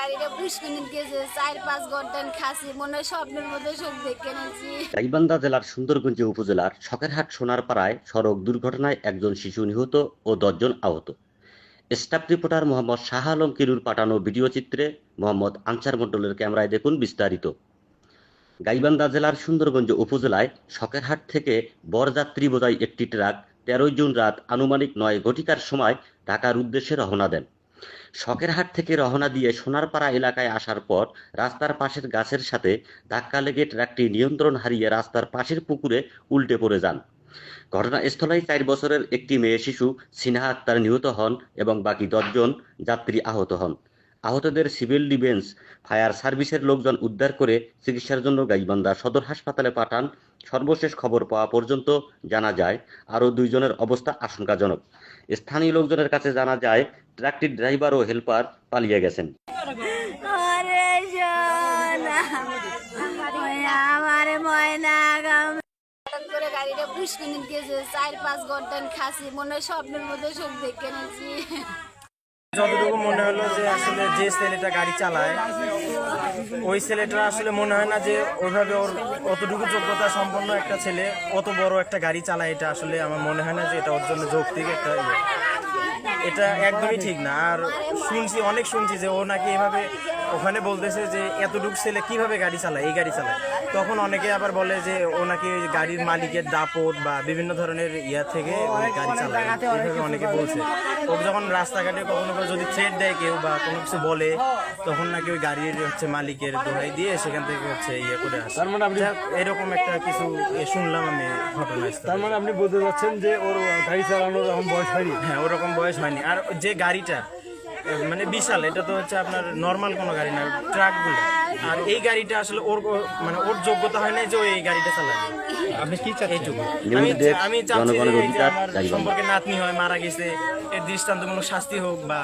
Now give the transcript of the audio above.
গাড়িটা পুষ্কিনিত গেছে 4-5 ঘন্টা খাসি মনে হয় স্বপ্নের মধ্যে সব দেখে নিয়েছি। গাইবান্ধা জেলার সুন্দরগঞ্জ উপজেলার শখেরহাট সোনারপাড়ায় সড়ক দুর্ঘটনায় একজন শিশু নিহত ও 10 জন আহত। স্টাফ রিপোর্টার মোহাম্মদ শাহ আলম কিরুর পাঠানো ভিডিও চিত্রে মোহাম্মদ আনসার মণ্ডলের ক্যামেরায় দেখুন বিস্তারিত। গাইবান্ধা জেলার সুন্দরগঞ্জ উপজেলায় শখেরহাট থেকে বরযাত্রী বোঝাই একটি ট্রাক 13 জুন রাত আনুমানিক 9 ঘটিকার সময় ঢাকার উদ্দেশ্যে রওনা দেন। শখেরহাট থেকে রওনা দিয়ে সোনারপাড়া এলাকায় আসার পর রাস্তার পাশের গাছের সাথে ধাক্কা লেগে ট্রাকটি নিয়ন্ত্রণ হারিয়ে রাস্তার পাশের পুকুরে উল্টে পড়ে যান। ঘটনাস্থলেই 4 বছরের একটি মেয়ে শিশু সিনহা আক্তার নিহত হন এবং বাকি 10 জন যাত্রী আহত হন। আহতদের সিভিল ডিফেন্স ফায়ার সার্ভিসের লোকজন উদ্ধার করে চিকিৎসার জন্য গাইবান্ধা সদর হাসপাতালে পাঠান। সর্বশেষ খবর পাওয়া পর্যন্ত জানা যায় আরও 2 জনের অবস্থা আশঙ্কাজনক। স্থানীয় লোকজনের কাছে জানা যায় ট্রাকটির ড্রাইভার ও হেলপার পালিয়ে গেছেন। ওরে সোনা আমার ময়না হঠাৎ করে গাড়িটা পুষ্কিনিত গেছে 4-5 ঘন্টা খাসি মনে হয় স্বপ্নের মধ্যে সব দেখে নিয়েছি। যতটুকু মনে হলো যে আসলে যে ছেলেটা গাড়ি চালায় ওই ছেলেটা আসলে মনে হয় না যে ওইভাবে ওর অতটুকু যোগ্যতা সম্পন্ন একটা ছেলে অত বড় একটা গাড়ি চালায়। এটা আসলে আমার মনে হয় না যে এটা ওর জন্য যৌক্তিক একটা এটা একদমই ঠিক না। আর অনেক শুনছি যে ও নাকি এভাবে ওখানে বলতেছে যে এতটুকু ছেলে কিভাবে গাড়ি চালায়, এই গাড়ি চালায়। তখন অনেকে আবার বলে যে ও নাকি গাড়ির মালিকের দাপট বা বিভিন্ন ধরনের থেকে ওই গাড়ি চালায়, এইভাবে অনেকে বলছে। ও যখন রাস্তাঘাটে কখনো যদি থ্রেট দেয় কেউ বা কোনো কিছু বলে তখন নাকি ওই গাড়ির মালিকের দোহাই দিয়ে সেখান থেকে করে আসে। তার মানে আপনি এরকম একটা কিছু শুনলাম আমি ঘটনা। তার মানে আপনি বলতে চাচ্ছেন যে ওর গাড়ি চালানোর এখন বয়স হয়নি? হ্যাঁ, ওরকম বয়স হয়নি। আর যে গাড়িটা মানে বিশাল, এটা তো আপনার নর্মাল কোনো গাড়ি না, ট্রাকগুলো। আর এই গাড়িটা আসলে ওর যোগ্যতা হয় না যে ও এই গাড়িটা চালাবে। আপনি কি চাচ্ছেন? আমি চাচ্ছি যে আমার সম্পর্কে নাতনি হয় মারা গেছে, এর দৃষ্টান্তমূলক শাস্তি হোক বা